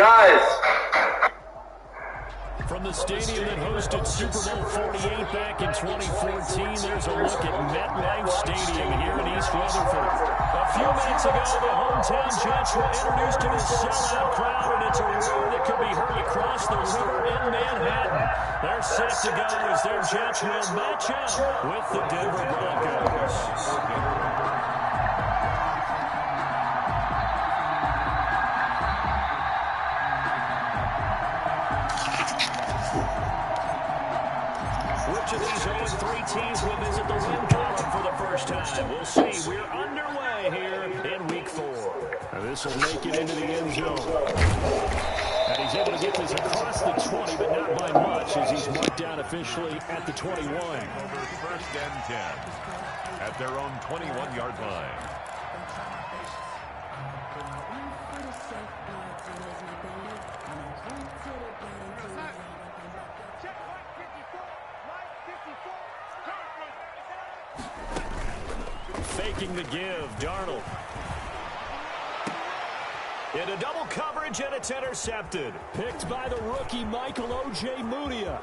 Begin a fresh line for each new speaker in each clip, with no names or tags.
guys.
From the stadium that hosted Super Bowl 48 back in 2014, there's a look at MetLife Stadium here in East Rutherford. A few minutes ago, the hometown Jets were introduced to this sellout crowd, and it's a roar that could be heard across the river in Manhattan. They're set to go as their Jets will match up with the Denver Broncos. Which of these 0-3 teams will visit the win column for the first time? We'll see. We're underway here in Week 4. And this will make it into the end zone. And he's able to get this across the 20, but not by much, as he's marked down officially at the 21.
Over 1st and 10 at their own 21-yard line.
Faking the give, Darnold. Into double coverage, and it's intercepted. Picked by the rookie, Michael Ojemudia.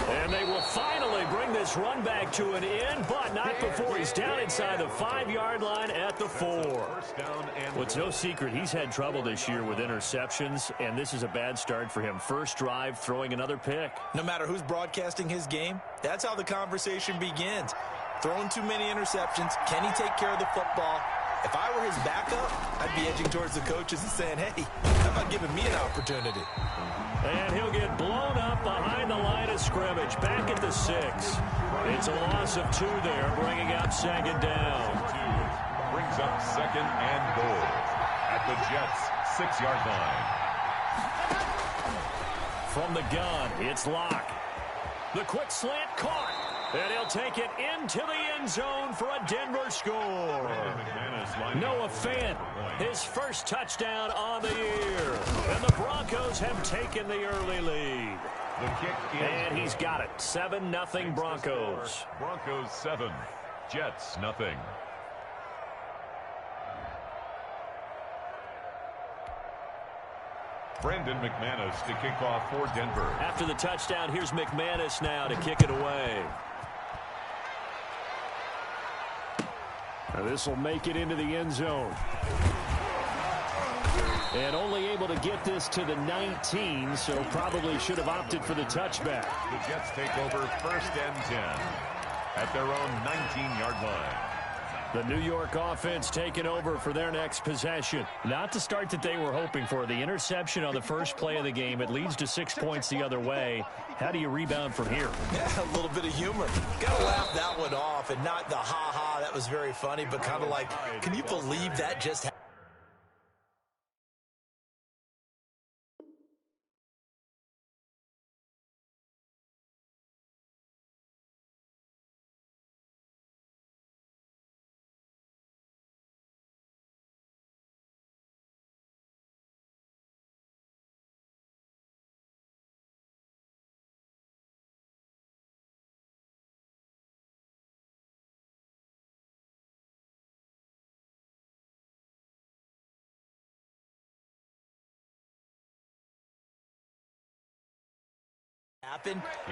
And they will finally bring this run back to an end, but not before he's down inside the 5-yard line at the 4. Well, it's no secret he's had trouble this year with interceptions, and this is a bad start for him. First drive, throwing another pick.
No matter who's broadcasting his game, that's how the conversation begins. Throwing too many interceptions. Can he take care of the football? If I were his backup, I'd be edging towards the coaches and saying, hey, how about giving me an opportunity?
And he'll get blown up behind the line of scrimmage. Back at the 6. It's a loss of 2 there, bringing up 2nd down.
Brings up 2nd and goal at the Jets' 6-yard line.
From the gun, it's Locke. The quick slant caught. And he'll take it into the end zone for a Denver score. Noah Fant, his first touchdown on the year. And the Broncos have taken the early lead.
The kick is
and he's got it. 7-0 Broncos.
Broncos 7, Jets nothing. Brandon McManus to kick off for Denver.
After the touchdown, here's McManus now to kick it away. This will make it into the end zone. And only able to get this to the 19, so probably should have opted for the touchback.
The Jets take over 1st and 10 at their own 19-yard line.
The New York offense taking over for their next possession. Not the start that they were hoping for. The interception on the first play of the game. It leads to 6 points the other way. How do you rebound from here?
Yeah, a little bit of humor. Got to laugh that one off, and not the ha-ha, that was very funny, but kind of like, can you believe that just happened?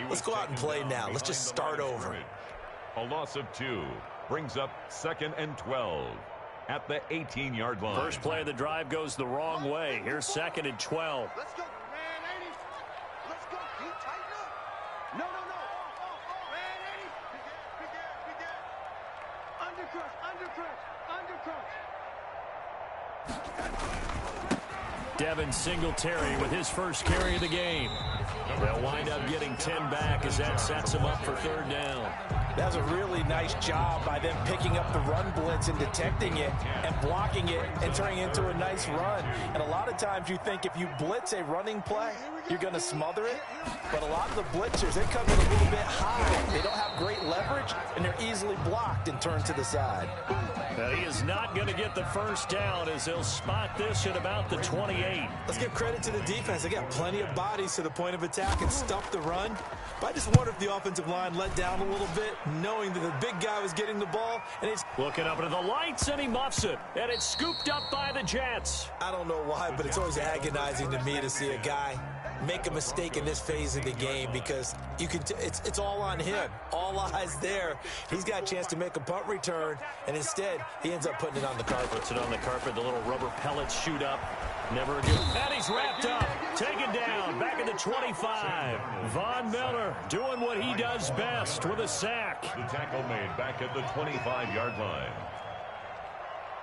Let's go out and play now. Let's just start over.
A loss of 2 brings up 2nd and 12 at the 18-yard line.
First play of the drive goes the wrong way. Here's 2nd and 12.
Let's go, man, 80. Let's go. Can you tighten up? No. Man, 80. Undercrush.
Devin Singletary with his first carry of the game. They'll wind up getting 10 back as that sets them up for 3rd down.
That was a really nice job by them picking up the run blitz and detecting it and blocking it and turning it into a nice run. And a lot of times you think if you blitz a running play, you're going to smother it. But a lot of the blitzers, they come in a little bit high. They don't have great leverage, and they're easily blocked and turned to the side.
Now, he is not going to get the first down as they'll spot this at about the 28.
Let's give credit to the defense. They got plenty of bodies to the point of attack and stuff the run. But I just wonder if the offensive line let down a little bit, knowing that the big guy was getting the ball. And it's
looking up into the lights, and he muffs it. And it's scooped up by the Jets.
I don't know why, but it's always agonizing to me to see a guy make a mistake in this phase of the game, because you can it's all on him. All eyes there. He's got a chance to make a punt return, and instead he ends up putting it on the carpet.
Puts it on the carpet. The little rubber pellets shoot up. Never a good. And he's wrapped up. Taken down. Back at the 25. Von Miller doing what he does best with a sack.
The tackle made back at the 25-yard line.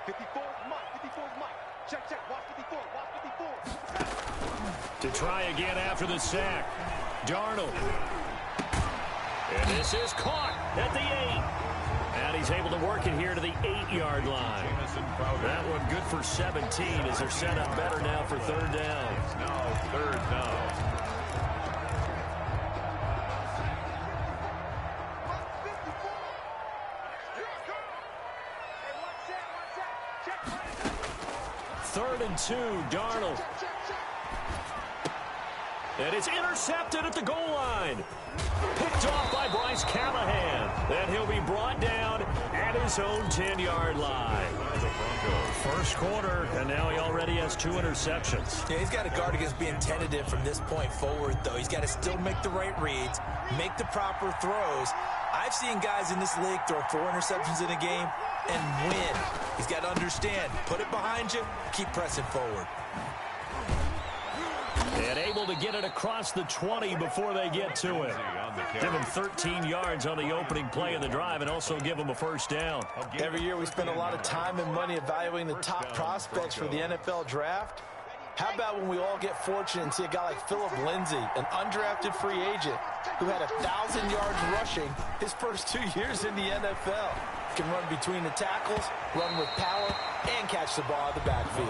54 is Mike. 54 is Mike. Check, check. Watch 54. Watch 54.
To try again after the sack. Darnold. And this is caught at the 8. And he's able to work it here to the 8-yard line. That one good for 17 as they're set up better now for third down.
Now third down.
Third and 2, Darnold. And it's intercepted at the goal line. Picked off by Bryce Callahan. Then he'll be brought down at his own 10-yard line. First quarter, and now he already has 2 interceptions.
Yeah, he's got to guard against being tentative from this point forward, though. He's got to still make the right reads, make the proper throws. I've seen guys in this league throw 4 interceptions in a game and win. He's got to understand, put it behind you, keep pressing forward.
And able to get it across the 20 before they get to it. Give him 13 yards on the opening play of the drive and also give him a first down.
Every year we spend a lot of time and money evaluating the top prospects for the NFL draft. How about when we all get fortunate and see a guy like Philip Lindsay, an undrafted free agent who had 1,000 yards rushing his first 2 years in the NFL. Can run between the tackles, run with power, and catch the ball out of the backfield.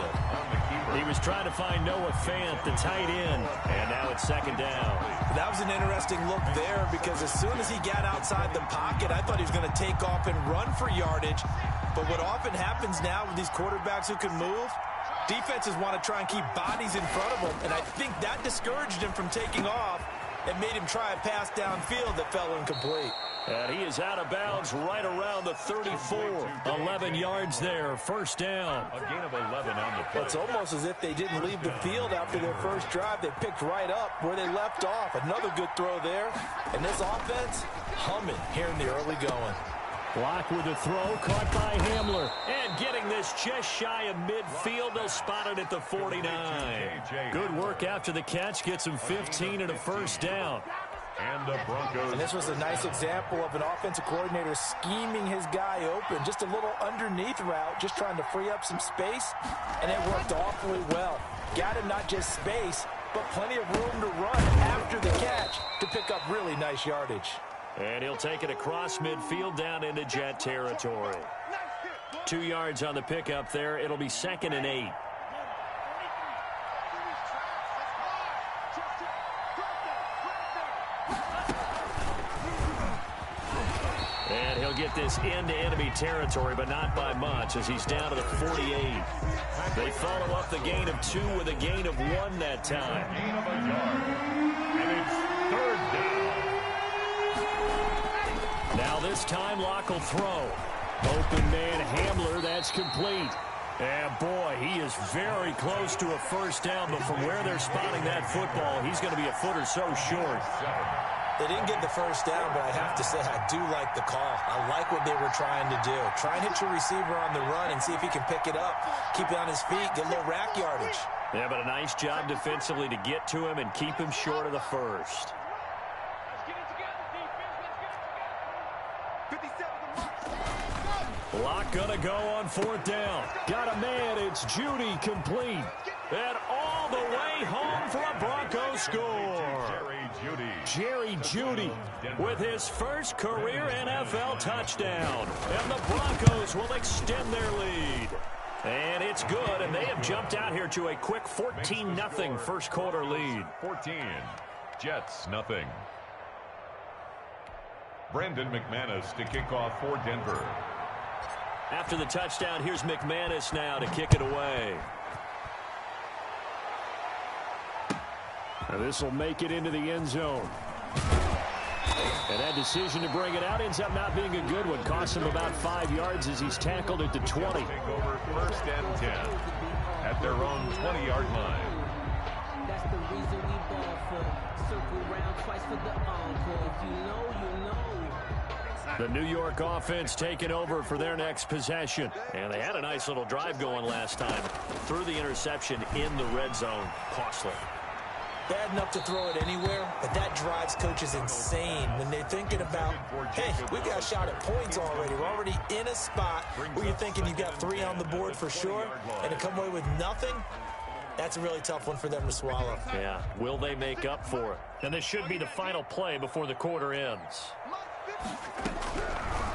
He was trying to find Noah Fant, the tight end, and now it's second down.
That was an interesting look there, because as soon as he got outside the pocket, I thought he was going to take off and run for yardage. But what often happens now with these quarterbacks who can move, defenses want to try and keep bodies in front of them, and I think that discouraged him from taking off and made him try a pass downfield that fell incomplete.
And he is out of bounds right around the 34. 11 yards there, first down.
A gain of 11 on the play.
It's almost as if they didn't leave the field after their first drive. They picked right up where they left off. Another good throw there. And this offense, humming here in the early going.
Block with the throw, caught by Hamler. And getting this just shy of midfield, they'll spot it at the 49. Good work after the catch, gets him 15 and a first down.
And the Broncos.
And this was a nice example of an offensive coordinator scheming his guy open. Just a little underneath route, just trying to free up some space. And it worked awfully well. Got him not just space, but plenty of room to run after the catch to pick up really nice yardage.
And he'll take it across midfield down into Jet territory. 2 yards on the pickup there. It'll be second and 8. And he'll get this into enemy territory, but not by much, as he's down to the 48. They follow up the gain of 2 with a gain of 1 that time.
Gain of a yard. And it's third down.
Now this time Locke will throw. Open man Hamler, that's complete. And boy, he is very close to a first down, but from where they're spotting that football, he's going to be a foot or so short.
They didn't get the first down, but I have to say I do like the call. I like what they were trying to do. Try and hit your receiver on the run and see if he can pick it up. Keep it on his feet, get a little rack yardage.
Yeah, but a nice job defensively to get to him and keep him short of the first. Locke gonna go on fourth down. Got a man, it's Judy complete. And all the way home for a Broncos score. Jerry Judy with his first career NFL touchdown. And the Broncos will extend their lead. And it's That's good, and they have jumped out here to a quick 14-0 first quarter lead.
14, Jets nothing. Brandon McManus to kick off for Denver.
After the touchdown, here's McManus now to kick it away. This will make it into the end zone. And that decision to bring it out ends up not being a good one. Cost him about 5 yards as he's tackled at the 20.
Take over first and 10 at their own 20-yard line.
That's the reason we ball for. Circle round twice for the encore. If you know, you know.
The New York offense taking over for their next possession. And they had a nice little drive going last time. Threw the interception in the red zone. Costly.
Bad enough to throw it anywhere, but that drives coaches insane when they're thinking about, hey, we got a shot at points already. We're already in a spot where you're thinking you've got 3 on the board for sure, and to come away with nothing, that's a really tough one for them to swallow.
Yeah, will they make up for it? And this should be the final play before the quarter ends.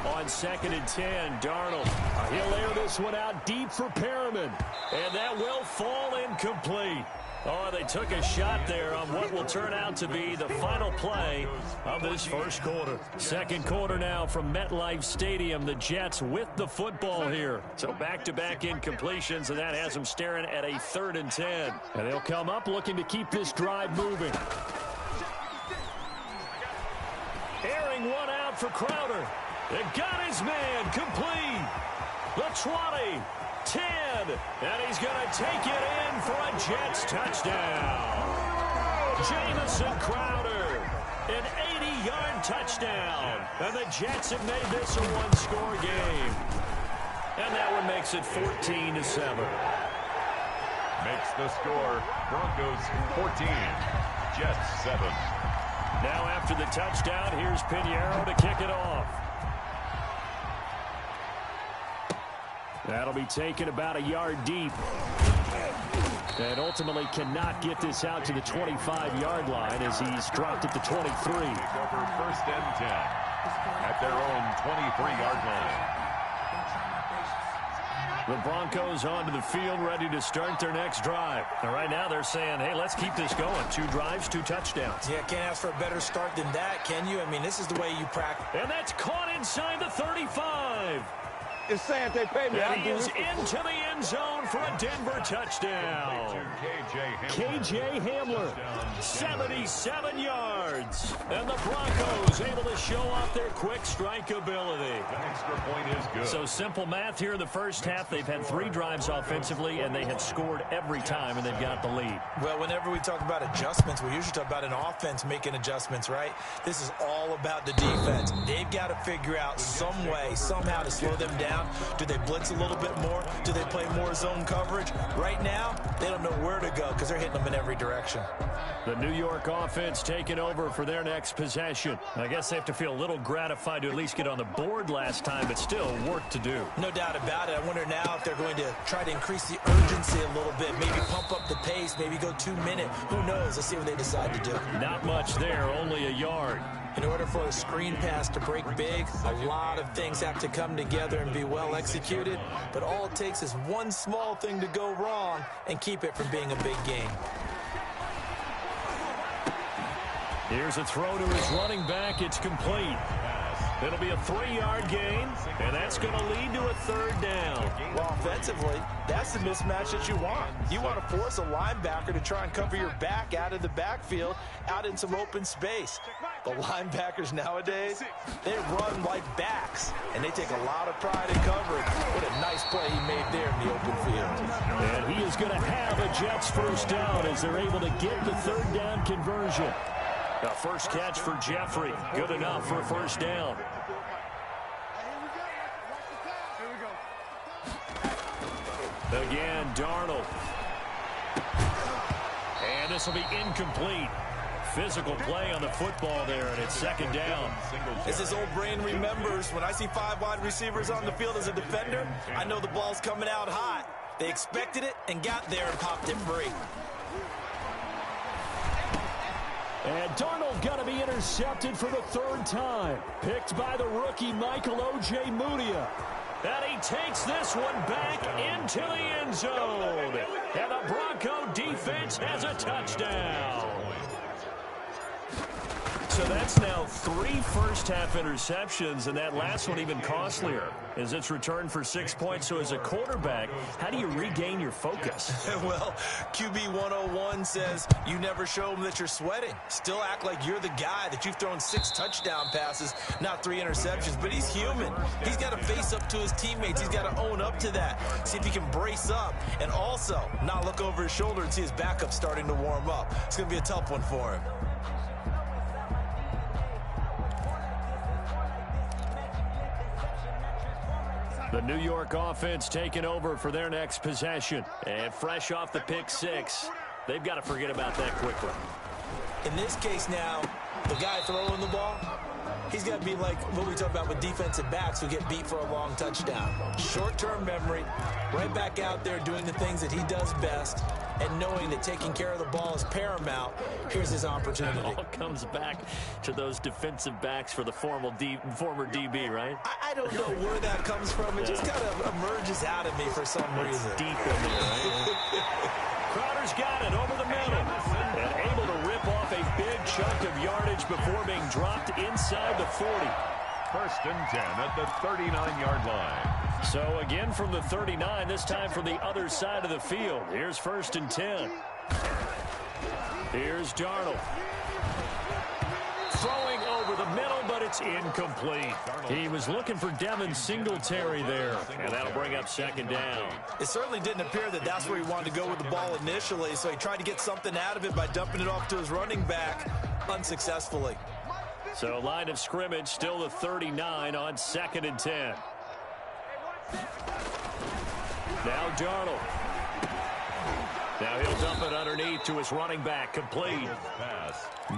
On 2nd and 10, Darnold. He'll air this one out deep for Perriman, and that will fall incomplete. Oh, they took a shot there on what will turn out to be the final play of this first quarter. Second quarter now from MetLife Stadium. The Jets with the football here. So back-to-back incompletions, and that has them staring at a 3rd and 10. And they'll come up looking to keep this drive moving. Airing one out for Crowder. It got his man complete. The 20. 10, and he's going to take it in for a Jets touchdown. Jamison Crowder, an 80-yard touchdown, and the Jets have made this a one-score game. And that one makes it 14-7.
Makes the score Broncos 14, Jets 7.
Now after the touchdown, here's Pinheiro to kick it off. That'll be taken about a yard deep. And ultimately cannot get this out to the 25-yard line as he's dropped at the 23.
Take over first and 10 at their own 23-yard line.
The Broncos onto the field ready to start their next drive. And right now they're saying, hey, let's keep this going. 2 drives, 2 touchdowns.
Yeah, can't ask for a better start than that, can you? I mean, this is the way you practice.
And that's caught inside the 35.
It's saying they pay me.
And he is into the end zone for a Denver touchdown. KJ Hamler, 77 yards. And the Broncos able to show off their quick strike ability.
An extra point is good.
So simple math here in the first half. They've had 3 drives offensively, and they have scored every time, and they've got the lead.
Well, whenever we talk about adjustments, we usually talk about an offense making adjustments, right? This is all about the defense. They've got to figure out some way, somehow to slow them down. Do they blitz a little bit more? Do they play more zone coverage? Right now, they don't know where to go because they're hitting them in every direction.
The New York offense taking over for their next possession. I guess they have to feel a little gratified to at least get on the board last time, but still work to do.
No doubt about it. I wonder now if they're going to try to increase the urgency a little bit, maybe pump up the pace, maybe go 2 minute. Who knows? Let's see what they decide to do.
Not much there, only a yard.
In order for a screen pass to break big, a lot of things have to come together and be well executed, but all it takes is one small thing to go wrong and keep it from being a big game.
Here's a throw to his running back. It's complete. It'll be a 3-yard gain, and that's going to lead to a 3rd down.
Well, offensively, that's the mismatch that you want. You want to force a linebacker to try and cover your back out of the backfield, out in some open space. The linebackers nowadays, they run like backs, and they take a lot of pride in coverage. What a nice play he made there in the open field.
And he is going to have a Jets first down as they're able to get the 3rd down conversion. A first catch for Jeffrey. Good enough for a first down. Again, Darnold. And this will be incomplete. Physical play on the football there, and it's 2nd down.
As his old brain remembers, when I see 5 wide receivers on the field as a defender, I know the ball's coming out hot. They expected it and got there and popped it free.
And Darnold going to be intercepted for the 3rd time. Picked by the rookie Michael O.J. Mudia. And he takes this one back into the end zone. And the Bronco defense has a touchdown. So that's now 3 first-half interceptions, and that last one even costlier as it's returned for 6 points. So as a quarterback, how do you regain your focus?
Well, QB 101 says you never show them that you're sweating. Still act like you're the guy, that you've thrown 6 touchdown passes, not 3 interceptions. But he's human. He's got to face up to his teammates. He's got to own up to that. See if he can brace up and also not look over his shoulder and see his backup starting to warm up. It's going to be a tough one for him.
The New York offense taking over for their next possession. And fresh off the pick 6, they've got to forget about that quickly.
In this case now, the guy throwing the ball, he's got to be like what we talk about with defensive backs who get beat for a long touchdown. Short-term memory, right back out there doing the things that he does best, and knowing that taking care of the ball is paramount. Here's his opportunity.
It all comes back to those defensive backs for the former DB, right?
I don't know where that comes from. It just kind of emerges out of me for some reason.
Deep in there, right? Crowder's got it over the middle. And able to rip off a big chunk of yardage before being dropped inside the 40.
1st and 10 at the 39-yard line.
So again from the 39, this time from the other side of the field. Here's 1st and 10. Here's Darnold. Throwing over the middle, but it's incomplete. He was looking for Devin Singletary there, and that'll bring up 2nd down.
It certainly didn't appear that that's where he wanted to go with the ball initially, so he tried to get something out of it by dumping it off to his running back unsuccessfully.
So line of scrimmage still the 39 on 2nd and 10. Now Darnold. Now he'll dump it underneath to his running back. Complete.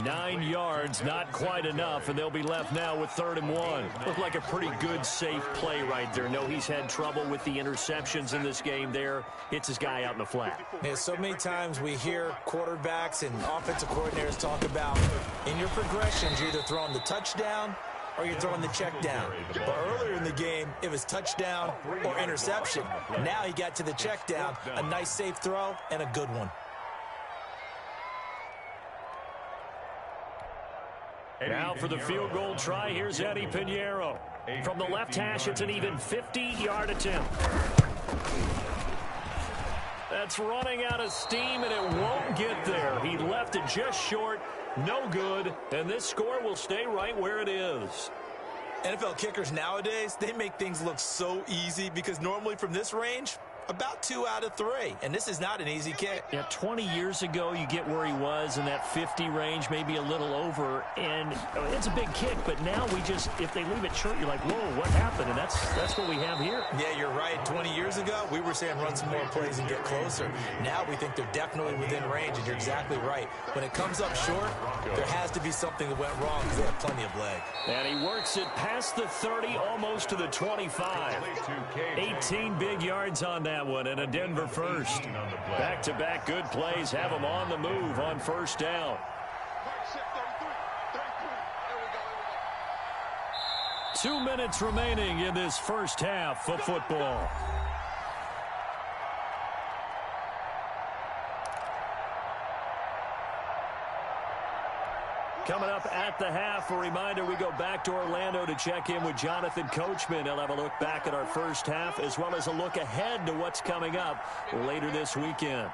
9 yards, not quite enough, and they'll be left now with 3rd and 1. Looked like a pretty good, safe play right there. No, he's had trouble with the interceptions in this game there. Hits his guy out in the flat.
Yeah, so many times we hear quarterbacks and offensive coordinators talk about in your progressions, you're either throwing the touchdown or you're throwing the check down. But earlier in the game, it was touchdown or interception. Now he got to the check down, a nice safe throw, and a good one.
Now for the field goal try, here's Eddie Pinheiro. From the left hash, it's an even 50-yard attempt. That's running out of steam, and it won't get there. He left it just short, no good, and this score will stay right where it is.
NFL kickers nowadays, they make things look so easy because normally from this range, about 2 out of 3, and this is not an easy kick.
Yeah, 20 years ago, you get where he was in that 50 range, maybe a little over, and it's a big kick, but now we just, if they leave it short, you're like, whoa, what happened? And that's what we have here.
Yeah, you're right. 20 years ago, we were saying run some more plays and get closer. Now we think they're definitely within range, and you're exactly right. When it comes up short, there has to be something that went wrong because they have plenty of leg.
And he works it past the 30, almost to the 25. 18 big yards on that one, and a Denver first. Back-to-back good plays have them on the move on 1st down. 2 minutes remaining in this first half of football. Coming up at the half, a reminder, we go back to Orlando to check in with Jonathan Coachman. He'll have a look back at our first half as well as a look ahead to what's coming up later this weekend.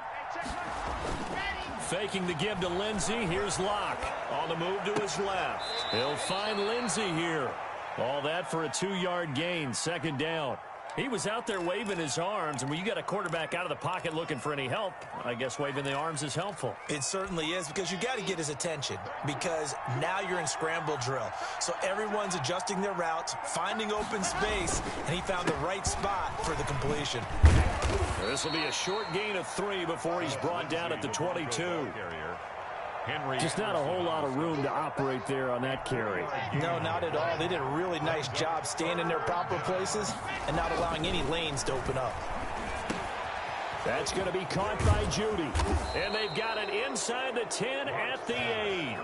Faking the give to Lindsey. Here's Locke on the move to his left. He'll find Lindsey here. All that for a 2-yard gain, 2nd down. He was out there waving his arms, and when you got a quarterback out of the pocket looking for any help, I guess waving the arms is helpful.
It certainly is, because you got to get his attention, because now you're in scramble drill. So everyone's adjusting their routes, finding open space, and he found the right spot for the completion.
This will be a short gain of 3 before he's brought down at the 22. Just not a whole lot of room to operate there on that carry.
No, not at all. They did a really nice job staying in their proper places and not allowing any lanes to open up.
That's going to be caught by Judy. And they've got it inside the 10 at the 8.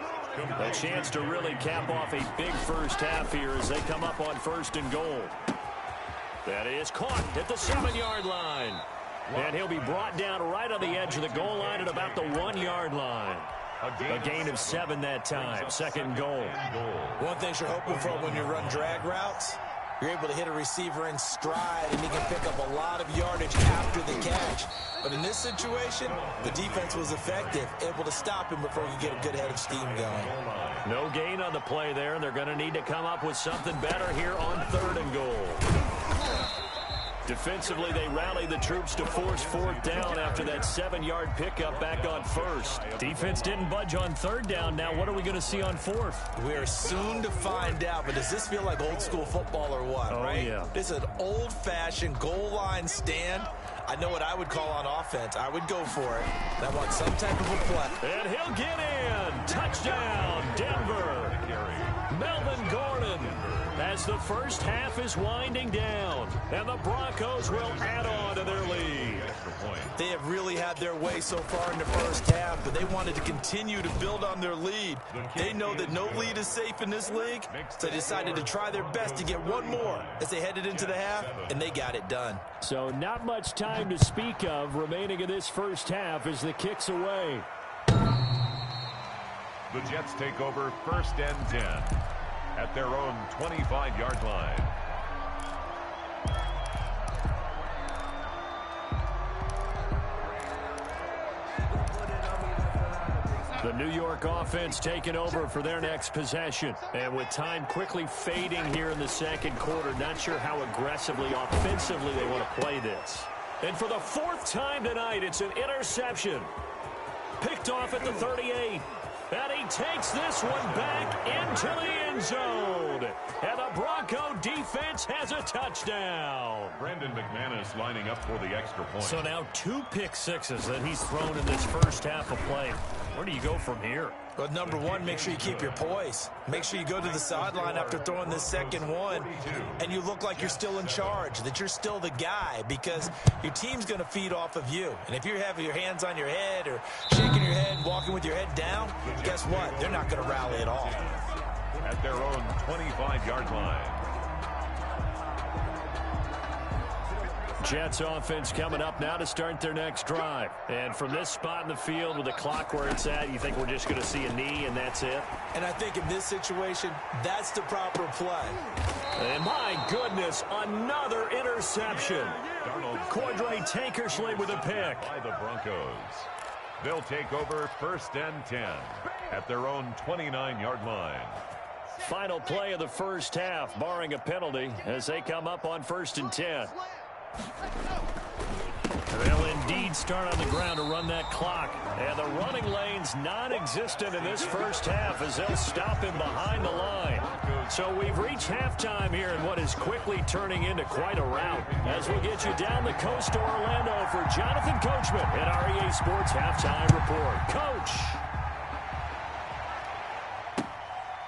A chance to really cap off a big first half here as they come up on 1st and goal. That is caught at the 7-yard line. And he'll be brought down right on the edge of the goal line at about the 1-yard line. A gain of 7 that time. Second and goal.
One thing you're hoping for when you run drag routes, you're able to hit a receiver in stride, and he can pick up a lot of yardage after the catch. But in this situation, the defense was effective, able to stop him before he could get a good head of steam going.
No gain on the play there. They're going to need to come up with something better here on 3rd and goal. Defensively, they rallied the troops to force 4th down after that 7-yard pickup back on 1st. Defense didn't budge on 3rd down. Now what are we going to see on 4th?
We're soon to find out, but does this feel like old school football or what, right?
Yeah.
This is an old-fashioned goal line stand. I know what I would call on offense. I would go for it. I want some type of a play.
And he'll get in. Touchdown, Denver. Melvin Gordon, as the first half is winding down, and the Broncos will add on to their lead.
They have really had their way so far in the first half, but they wanted to continue to build on their lead. They know that no lead is safe in this league, so they decided to try their best to get one more as they headed into the half, and they got it done.
So not much time to speak of remaining in this first half as the kick's away.
The Jets take over 1st and 10 at their own 25-yard line.
The New York offense taking over for their next possession. And with time quickly fading here in the second quarter, not sure how aggressively, offensively they want to play this. And for the 4th time tonight, it's an interception. Picked off at the 38. And he takes this one back into the end zone. And the Bronco defense has a touchdown.
Brandon McManus lining up for the extra point.
So now 2 pick sixes that he's thrown in this first half of play. Where do you go from here?
Well, number one, make sure you keep your poise. Make sure you go to the sideline after throwing this second one, and you look like you're still in charge, that you're still the guy, because your team's going to feed off of you. And if you're having your hands on your head or shaking your head and walking with your head down, guess what? They're not going to rally at all.
At their own 25-yard line.
Jets offense coming up now to start their next drive. And from this spot in the field with the clock where it's at, you think we're just going to see a knee and that's it?
And I think in this situation, that's the proper play.
And my goodness, another interception. Cordray Tankersley with a pick.
By the Broncos. They'll take over 1st and 10 at their own 29-yard line.
Final play of the first half, barring a penalty, as they come up on 1st and 10. They'll indeed start on the ground to run that clock. And the running lane's non-existent in this first half as they'll stop him behind the line. So we've reached halftime here in what is quickly turning into quite a rout. As we'll get you down the coast to Orlando for Jonathan Coachman at REA Sports Halftime Report. Coach!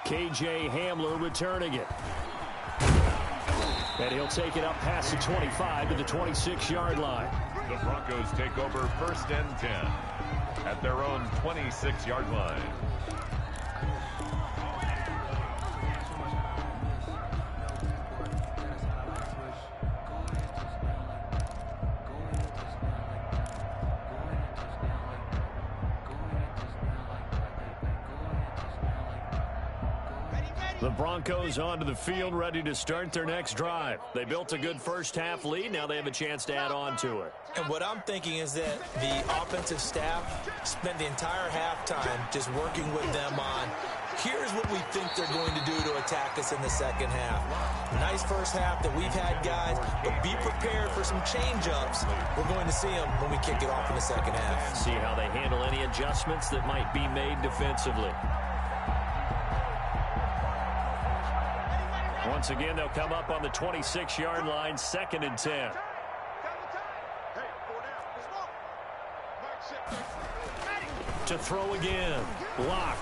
KJ Hamler returning it. And he'll take it up past the 25 to the 26-yard line.
The Broncos take over 1st and 10 at their own 26-yard line.
The Broncos onto the field, ready to start their next drive. They built a good first half lead. Now they have a chance to add on to it.
And what I'm thinking is that the offensive staff spent the entire halftime just working with them on, here's what we think they're going to do to attack us in the second half. Nice first half that we've had, guys, but be prepared for some change-ups. We're going to see them when we kick it off in the second half.
See how they handle any adjustments that might be made defensively. Once again, they'll come up on the 26-yard line, 2nd and 10. To throw again. Lock.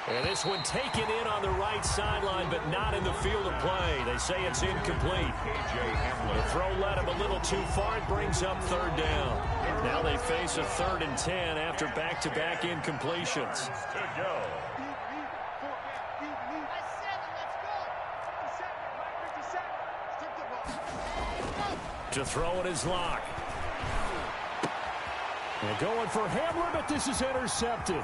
And this one taken in on the right sideline, but not in the field of play. They say it's incomplete. The throw led him a little too far. It brings up 3rd down. Now they face a 3rd and 10 after back-to-back incompletions.
Good go.
To throw it is Locke. And going for Hamler, but this is intercepted.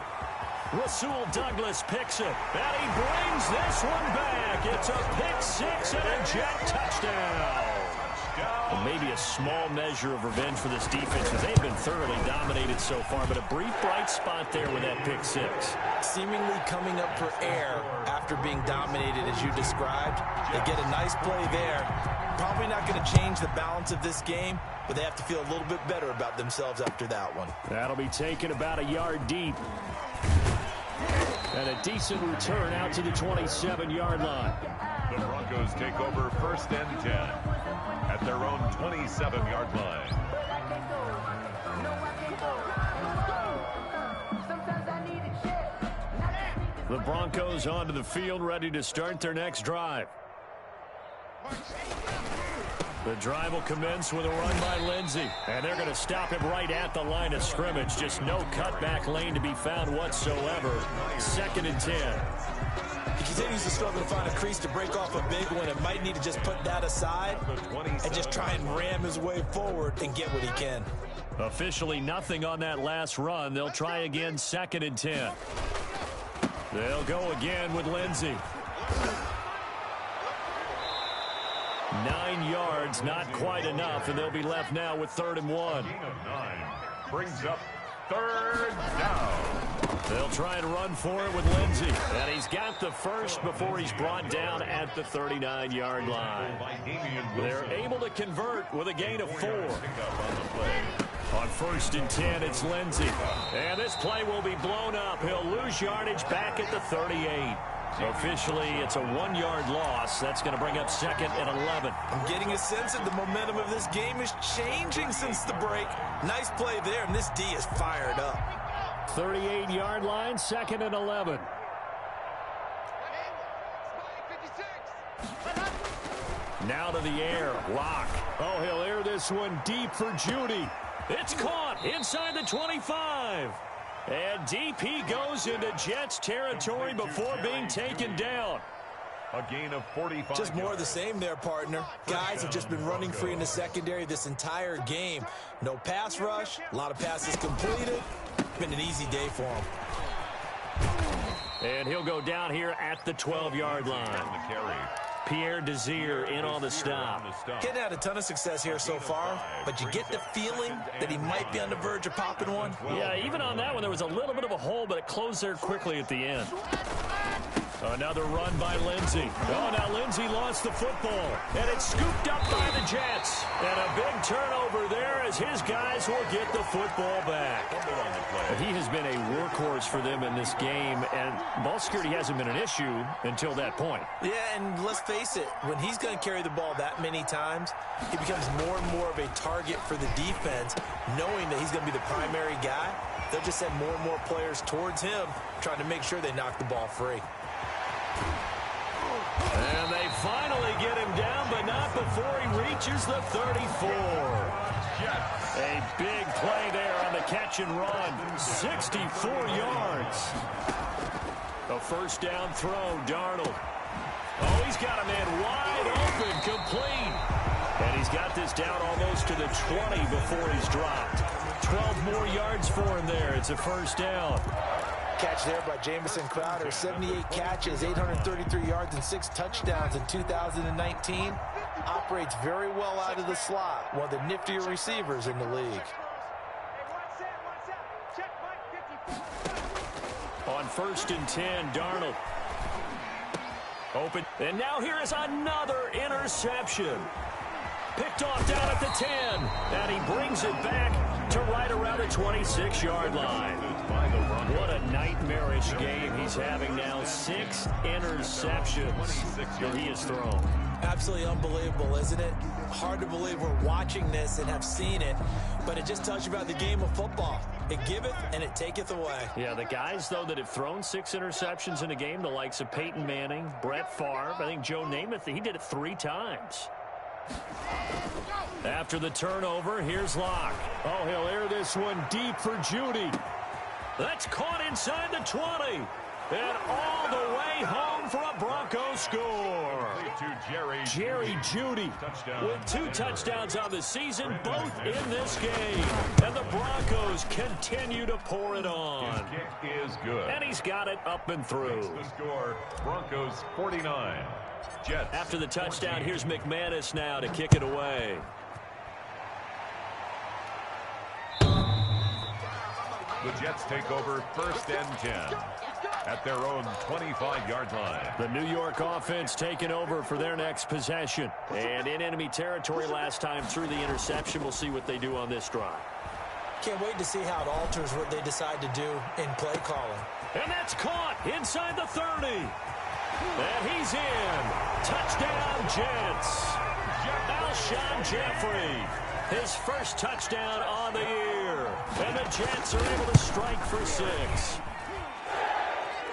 Rasul Douglas picks it, and he brings this one back. It's a pick six and a Jet touchdown. Well, maybe a small measure of revenge for this defense, as they've been thoroughly dominated so far, but a brief bright spot there with that pick six.
Seemingly coming up for air after being dominated, as you described. They get a nice play there. Probably not going to change the balance of this game, but they have to feel a little bit better about themselves after that one.
That'll be taken about a yard deep. And a decent return out to the 27-yard line.
The Broncos take over 1st and 10 at their own 27-yard line.
The Broncos onto the field, ready to start their next drive. The drive will commence with a run by Lindsey. And they're going to stop him right at the line of scrimmage. Just no cutback lane to be found whatsoever. 2nd and 10.
He continues to struggle to find a crease to break off a big one. It might need to just put that aside and just try and ram his way forward and get what he can.
Officially nothing on that last run. They'll try again, 2nd and 10. They'll go again with Lindsey. 9 yards, not quite enough, and they'll be left now with 3rd and 1.
Brings up 3rd down.
They'll try and run for it with Lindsey. And he's got the first before he's brought down at the 39-yard line. They're able to convert with a gain of 4. On 1st and 10, it's Lindsey. And this play will be blown up. He'll lose yardage back at the 38. Officially, it's a 1-yard loss. That's going to bring up 2nd and 11.
I'm getting a sense that the momentum of this game is changing since the break. Nice play there, and this D is fired up.
38-yard line, 2nd and 11. Now to the air, Locke. Oh, he'll air this one deep for Judy. It's caught inside the 25. And DP goes into Jets territory before being taken down.
A gain of 45.
Just more of the same there, partner. Guys have just been running free in the secondary this entire game. No pass rush, a lot of passes completed. Been an easy day for him.
And he'll go down here at the 12-yard line. Pierre Desir in on the stop.
Getting had a ton of success here so far, but you get the feeling that he might be on the verge of popping one.
Yeah, even on that one, there was a little bit of a hole, but it closed there quickly at the end. Another run by Lindsey. Oh, now Lindsey lost the football, and it's scooped up by the Jets. And a big turnover there as his guys will get the football back. He has been a workhorse for them in this game, and ball security hasn't been an issue until that point.
Yeah, and let's face it, when he's going to carry the ball that many times, he becomes more and more of a target for the defense, knowing that he's going to be the primary guy. They'll just send more and more players towards him, trying to make sure they knock the ball free.
And they finally get him down, but not before he reaches the 34. A big play there on the catch and run. 64 yards. A first down throw, Darnold. Oh, he's got a man wide open, complete. And he's got this down almost to the 20 before he's dropped. 12 more yards for him there. It's a first down.
Catch there by Jamison Crowder. 78 catches, 833 yards, and 6 touchdowns in 2019. Operates very well out of the slot. One of the niftier receivers in the league.
On 1st and 10, Darnold. Open. And now here is another interception. Picked off down at the 10. And he brings it back to right around the 26-yard line. What a nightmarish game he's having now. 6 interceptions that he has thrown.
Absolutely unbelievable, isn't it? Hard to believe we're watching this and have seen it, but it just tells you about the game of football. It giveth and it taketh away.
Yeah, the guys, though, that have thrown 6 interceptions in a game, the likes of Peyton Manning, Brett Favre, I think Joe Namath, he did it 3 times. After the turnover, here's Locke. Oh, he'll air this one deep for Judy. That's caught inside the 20. And all the way home for a Broncos score.
To
Jerry Jeudy with 2 touchdowns on the season, both in this game. And the Broncos continue to pour it on.
His kick is good.
And he's got it up and through.
The score, Broncos 49. Jets.
After the touchdown, here's McManus now to kick it away.
The Jets take over 1st and 10 at their own 25-yard line.
The New York offense taking over for their next possession. And in enemy territory last time through the interception. We'll see what they do on this drive.
Can't wait to see how it alters what they decide to do in play calling.
And that's caught inside the 30. And he's in. Touchdown, Jets. Alshon Jeffrey. His first touchdown on the year. And the Jets are able to strike for 6.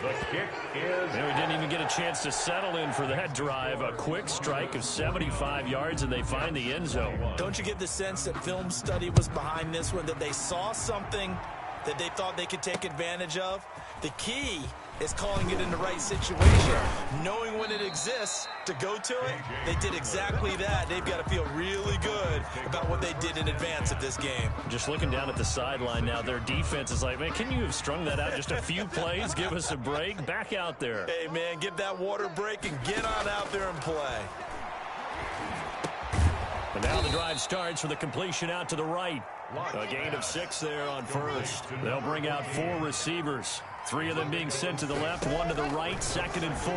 The kick is...
And we didn't even get a chance to settle in for that drive. A quick strike of 75 yards, and they find the end zone.
Don't you get the sense that film study was behind this one, that they saw something that they thought they could take advantage of? The key is calling it in the right situation, knowing when it exists to go to it. They did exactly that. They've got to feel really good about what they did in advance of this game.
Just looking down at the sideline now, their defense is like, man, can you have strung that out just a few plays? Give us a break. Back out there.
Hey, man, give that water break and get on out there and play.
And now the drive starts with a completion out to the right. A gain of 6 there on first. They'll bring out 4 receivers. 3 of them being sent to the left, 1 to the right, 2nd and 4.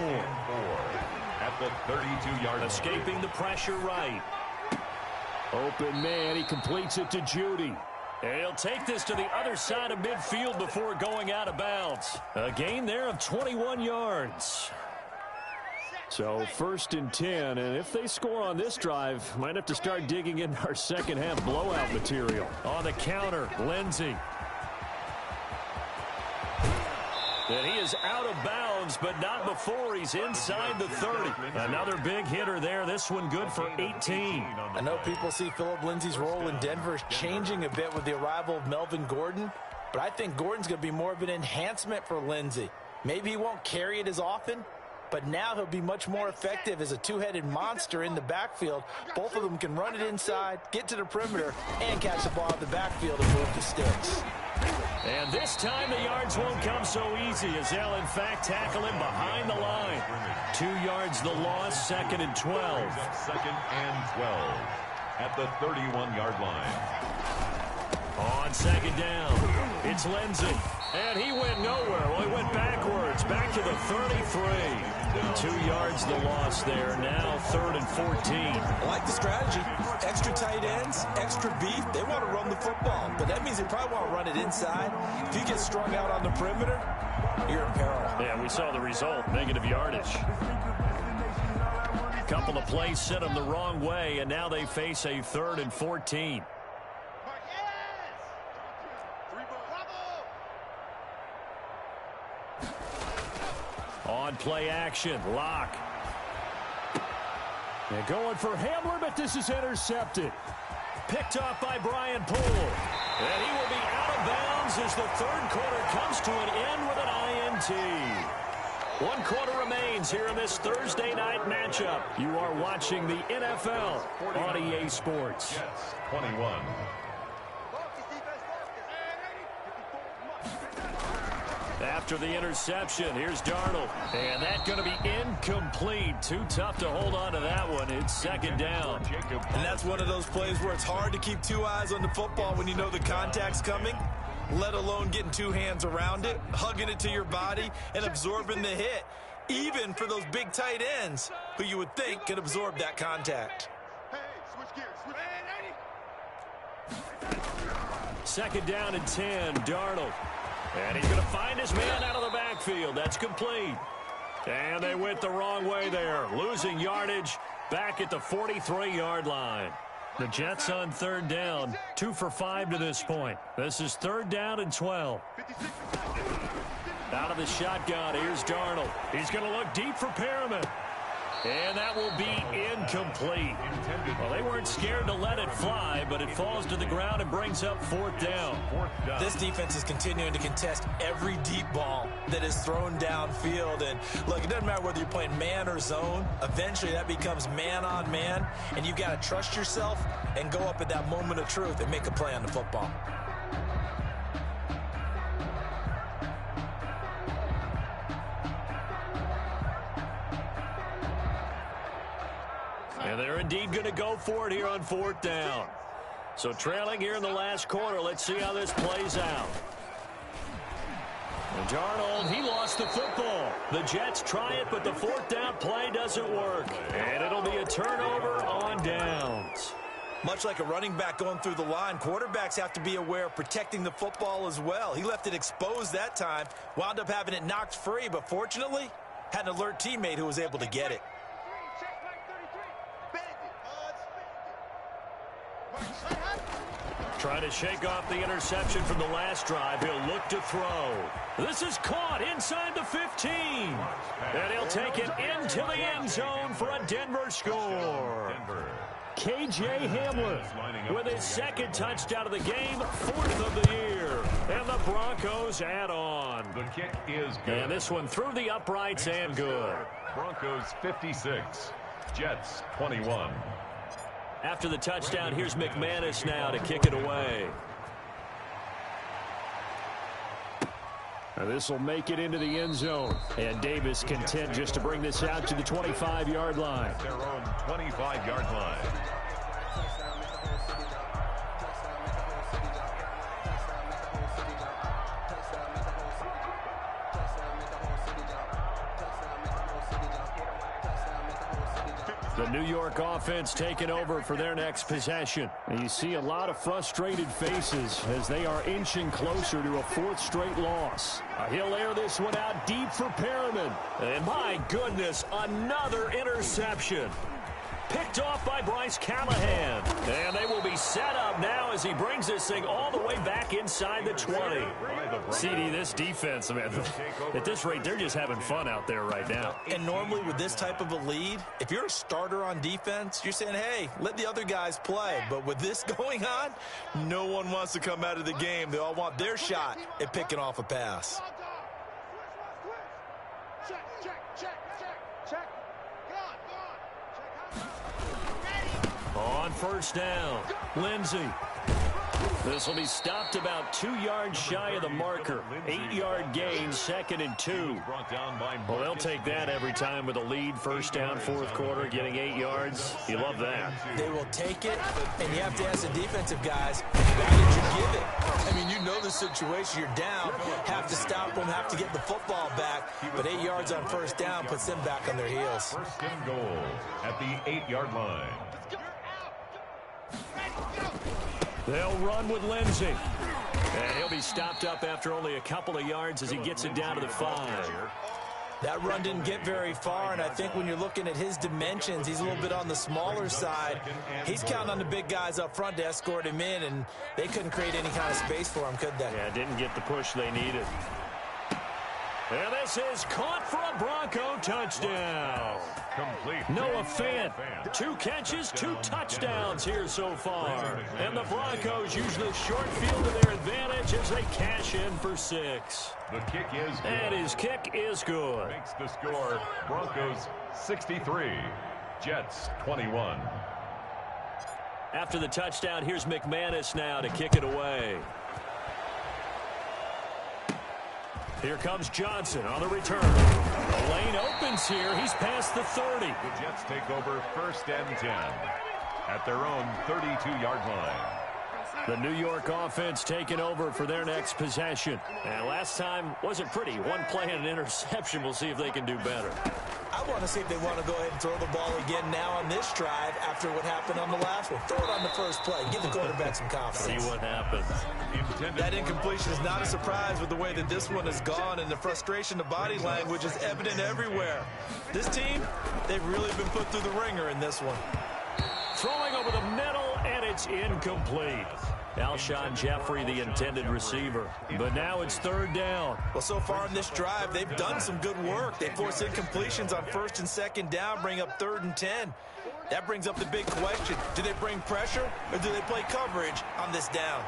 At the 32-yard line.
Escaping the pressure right. Open man, he completes it to Jeudy. And he'll take this to the other side of midfield before going out of bounds. A gain there of 21 yards. So 1st and 10, and if they score on this drive, might have to start digging in our second half blowout material. On the counter, Lindsey. And he is out of bounds, but not before he's inside the 30. Another big hitter there. This one good for 18.
I know people see Philip Lindsay's role in Denver changing a bit with the arrival of Melvin Gordon, but I think Gordon's going to be more of an enhancement for Lindsay. Maybe he won't carry it as often, but now he'll be much more effective as a two-headed monster in the backfield. Both of them can run it inside, get to the perimeter, and catch the ball in the backfield and move the sticks.
And this time the yards won't come so easy as they'll, in fact, tackle him behind the line. 2 yards the loss, 2nd and 12.
2nd and 12 at the 31-yard line.
On 2nd down, it's Lindsey. And he went nowhere. Well, he went backwards, back to the 33. 2 yards the loss there. Now 3rd and 14.
I like the strategy. Extra tight ends, extra beef. They want to run the football, but that means they probably want to run it inside. If you get strung out on the perimeter, you're in peril.
Yeah, we saw the result, negative yardage. A couple of plays sent them the wrong way, and now they face a 3rd and 14. On play action, Locke. They're going for Hamler, but this is intercepted. Picked off by Brian Poole. And he will be out of bounds as the 3rd quarter comes to an end with an INT. 1 quarter remains here in this Thursday night matchup. You are watching the NFL on EA Sports.
Jets 21.
After the interception, here's Darnold. And that's going to be incomplete. Too tough to hold on to that one. It's 2nd down.
And that's one of those plays where it's hard to keep 2 eyes on the football when you know the contact's coming, let alone getting 2 hands around it, hugging it to your body, and absorbing the hit. Even for those big tight ends who you would think could absorb that contact.
Hey, switch gears. Hey,
2nd down and 10, Darnold. And he's going to find his man out of the backfield. That's complete. And they went the wrong way there. Losing yardage back at the 43-yard line. The Jets on 3rd down. 2 for 5 to this point. This is 3rd down and 12. Out of the shotgun, here's Darnold. He's going to look deep for Perriman. And that will be incomplete. Well, they weren't scared to let it fly, but it falls to the ground and brings up 4th down.
This defense is continuing to contest every deep ball that is thrown downfield. And look, it doesn't matter whether you're playing man or zone. Eventually, that becomes man on man. And you've got to trust yourself and go up at that moment of truth and make a play on the football.
And they're indeed going to go for it here on 4th down. So trailing here in the last quarter, let's see how this plays out. And Darnold, he lost the football. The Jets try it, but the 4th down play doesn't work. And it'll be a turnover on downs.
Much like a running back going through the line, quarterbacks have to be aware of protecting the football as well. He left it exposed that time, wound up having it knocked free, but fortunately, had an alert teammate who was able to get it.
Trying to shake off the interception from the last drive. He'll look to throw. This is caught inside the 15. And he'll take it into the end zone for a Denver score. K.J. Hamler with his 2nd touchdown of the game, 4th of the year. And the Broncos add on.
The kick is good.
And this one through the uprights and good.
Broncos 56, Jets 21.
After the touchdown, here's McManus now to kick it away. This will make it into the end zone. And Davis content just to bring this out to the 25-yard line.
Their own 25-yard line.
The New York offense taking over for their next possession. And you see a lot of frustrated faces as they are inching closer to a 4th straight loss. He'll air this one out deep for Perriman. And my goodness, another interception. Picked off by Bryce Callahan. And they will be set up now as he brings this thing all the way back inside the 20. CD, this defense, man, at this rate, they're just having fun out there right now.
And normally with this type of a lead, if you're a starter on defense, you're saying, hey, let the other guys play. But with this going on, no one wants to come out of the game. They all want their shot at picking off a pass.
On 1st down, Lindsey. This will be stopped about 2 yards shy of the marker. 8-yard gain, 2nd and 2. Well, they'll take that every time with a lead. 1st down, 4th quarter, getting 8 yards. You love that.
They will take it, and you have to ask the defensive guys, why did you give it? I mean, you know the situation. You're down, have to stop them, have to get the football back. But 8 yards on 1st down puts them back on their heels.
1st and goal at the 8-yard line.
They'll run with Lindsey. And he'll be stopped up after only a couple of yards as he gets it down to the 5.
That run didn't get very far, and I think when you're looking at his dimensions, he's a little bit on the smaller side. He's counting on the big guys up front to escort him in, and they couldn't create any kind of space for him, could they?
Yeah, didn't get the push they needed. And this is caught for a Bronco touchdown.
Complete.
Noah Fant, 2 catches, 2 touchdowns here so far. And the Broncos use the short field to their advantage as they cash in for 6.
The kick is good.
And his kick is good.
Makes the score Broncos 63, Jets 21.
After the touchdown, here's McManus now to kick it away. Here comes Johnson on the return. The lane opens here. He's past the 30.
The Jets take over 1st and 10 at their own 32-yard line.
The New York offense taking over for their next possession. And last time wasn't pretty. One play and an interception. We'll see if they can do better.
I want to see if they want to go ahead and throw the ball again now on this drive after what happened on the last one. Throw it on the first play. Give the quarterback some confidence.
See what happens.
That incompletion is not a surprise with the way that this one has gone, and the frustration, the body language is evident everywhere. This team, they've really been put through the ringer in this one.
Throwing over the middle, and it's incomplete. Alshon Jeffrey, the intended receiver. But now it's third down.
Well, so far in this drive, they've done some good work. They force incompletions on first and second down, bring up 3rd and 10. That brings up the big question. Do they bring pressure or do they play coverage on this down?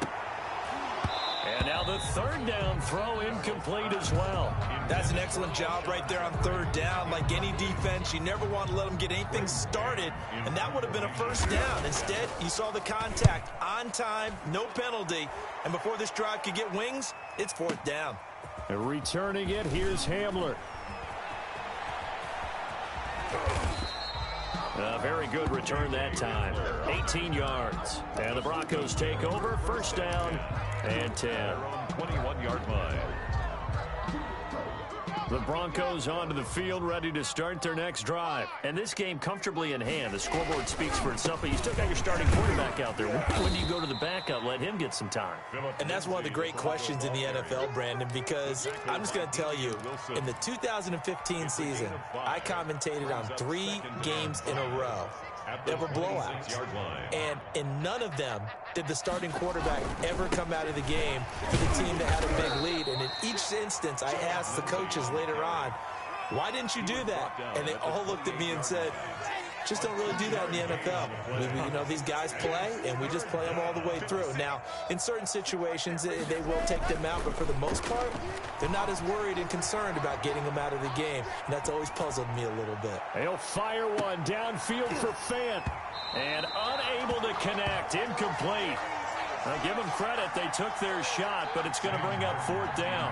And now the third down throw incomplete as well.
That's an excellent job right there on third down. Like any defense, you never want to let them get anything started, and that would have been a first down. Instead, you saw the contact on time, no penalty, and before this drive could get wings, it's 4th down.
And returning it, here's Hamler. A very good return that time. 18 yards. And the Broncos take over. First down and 10.
21-yard line.
The Broncos onto the field, ready to start their next drive. And this game comfortably in hand. The scoreboard speaks for itself, but you still got your starting quarterback out there. When do you go to the backup? Let him get some time.
And that's one of the great questions in the NFL, Brandon, because I'm just going to tell you, in the 2015 season, I commentated on 3 games in a row. They were blowouts. And in none of them did the starting quarterback ever come out of the game for the team that had a big lead. And in each instance, I asked the coaches later on, why didn't you do that? And they all looked at me and said, just don't really do that in the NFL. You know, these guys play, and we just play them all the way through. Now, in certain situations, they will take them out, but for the most part, they're not as worried and concerned about getting them out of the game, and that's always puzzled me a little bit.
They'll fire one downfield for Fant, and unable to connect, incomplete. Now, give them credit, they took their shot, but it's going to bring up 4th down.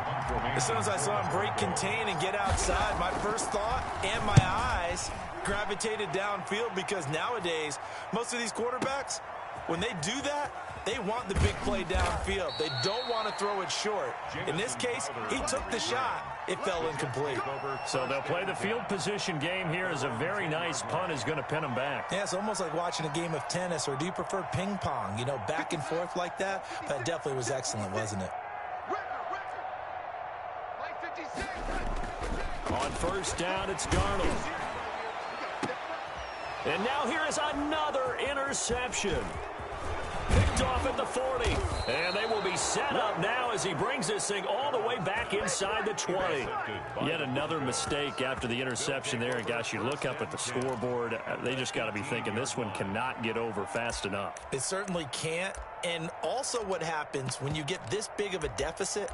As soon as I saw him break contain and get outside, my first thought and my eyes gravitated downfield, because nowadays, most of these quarterbacks, when they do that, they want the big play downfield. They don't want to throw it short. In this case, he took the shot. It fell incomplete.
So they'll play the field position game here as a very nice punt is going to pin them back.
Yeah, it's almost like watching a game of tennis, or do you prefer ping pong? You know, back and forth like that? That definitely was excellent, wasn't it?
On first down, it's Darnold. And now here is another interception. Picked off at the 40. And they will be set up now as he brings this thing all the way back inside the 20. Yet another mistake after the interception there. And gosh, you look up at the scoreboard, they just got to be thinking this one cannot get over fast enough.
It certainly can't. And also what happens when you get this big of a deficit,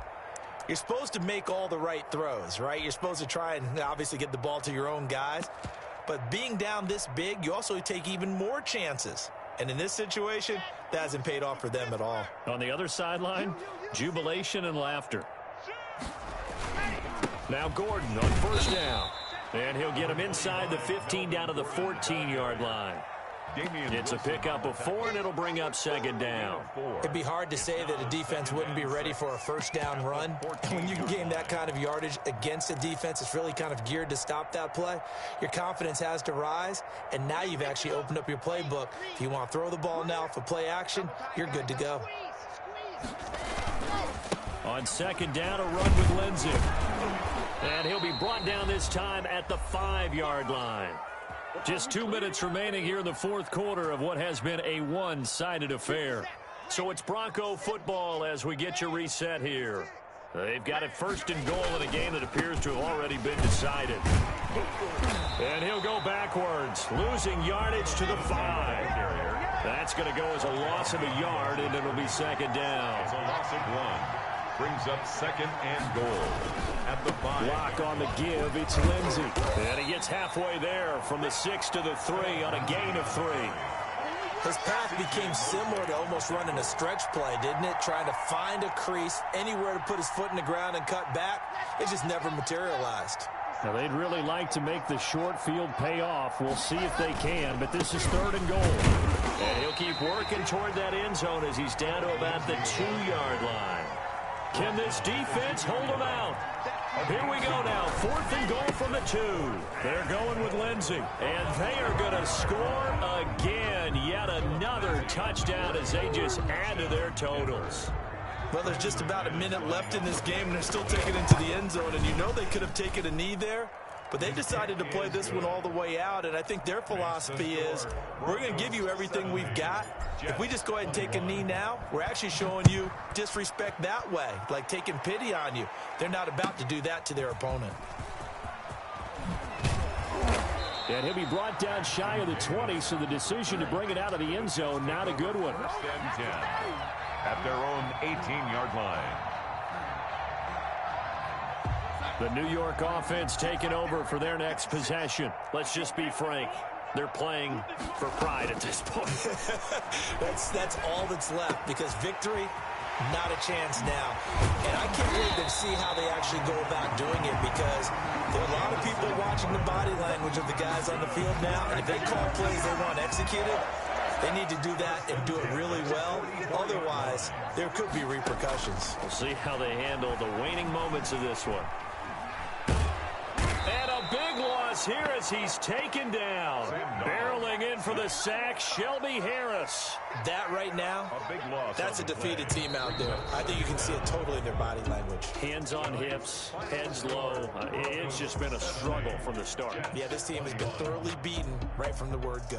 you're supposed to make all the right throws, right? You're supposed to try and obviously get the ball to your own guys. But being down this big, you also take even more chances. And in this situation, that hasn't paid off for them at all.
On the other sideline, jubilation and laughter. Now Gordon on first down. And he'll get him inside the 15 down to the 14-yard line. It's a pickup of 4, and it'll bring up 2nd down.
It'd be hard to say that a defense wouldn't be ready for a first down run. And when you can gain that kind of yardage against a defense, it's really kind of geared to stop that play. Your confidence has to rise, and now you've actually opened up your playbook. If you want to throw the ball now for play action, you're good to go.
On 2nd down, a run with Lindsey. And he'll be brought down this time at the 5-yard line. Just 2 minutes remaining here in the 4th quarter of what has been a one-sided affair. So it's Bronco football as we get your reset here. They've got it 1st and goal in a game that appears to have already been decided. And he'll go backwards, losing yardage to the 5. That's going to go as a loss of a yard, and it'll be 2nd down.
It's a loss of 1. Brings up 2nd and goal at the 5.
Block on the give, it's Lindsey. And he gets halfway there from the 6 to the 3 on a gain of 3.
His path became similar to almost running a stretch play, didn't it? Trying to find a crease, anywhere to put his foot in the ground and cut back. It just never materialized.
Now, they'd really like to make the short field pay off. We'll see if they can, but this is 3rd and goal. And he'll keep working toward that end zone as he's down to about the 2-yard line. Can this defense hold him out? Here we go now. 4th and goal from the 2. They're going with Lindsey. And they are going to score again. Yet another touchdown as they just add to their totals.
Well, there's just about a minute left in this game, and they're still taking it into the end zone. And you know they could have taken a knee there, but they decided to play this one all the way out, and I think their philosophy is we're going to give you everything we've got. If we just go ahead and take a knee now, we're actually showing you disrespect that way, like taking pity on you. They're not about to do that to their opponent.
And he'll be brought down shy of the 20, so the decision to bring it out of the end zone, not a good one.
First and 10 at their own 18-yard line.
The New York offense taking over for their next possession. Let's just be frank. They're playing for pride at this point.
That's all that's left, because victory, not a chance now. And I can't wait to see how they actually go about doing it, because there are a lot of people watching the body language of the guys on the field now, and if they call plays they want executed, they need to do that and do it really well. Otherwise, there could be repercussions.
We'll see how they handle the waning moments of this one. And a big loss here as he's taken down. Barreling in for the sack, Shelby Harris.
That right now,
A big loss.
that's a defeated team out there. I think you can see it totally in their body language.
Hands on hips, heads low. It's just been a struggle from the start.
Yeah, this team has been thoroughly beaten right from the word go.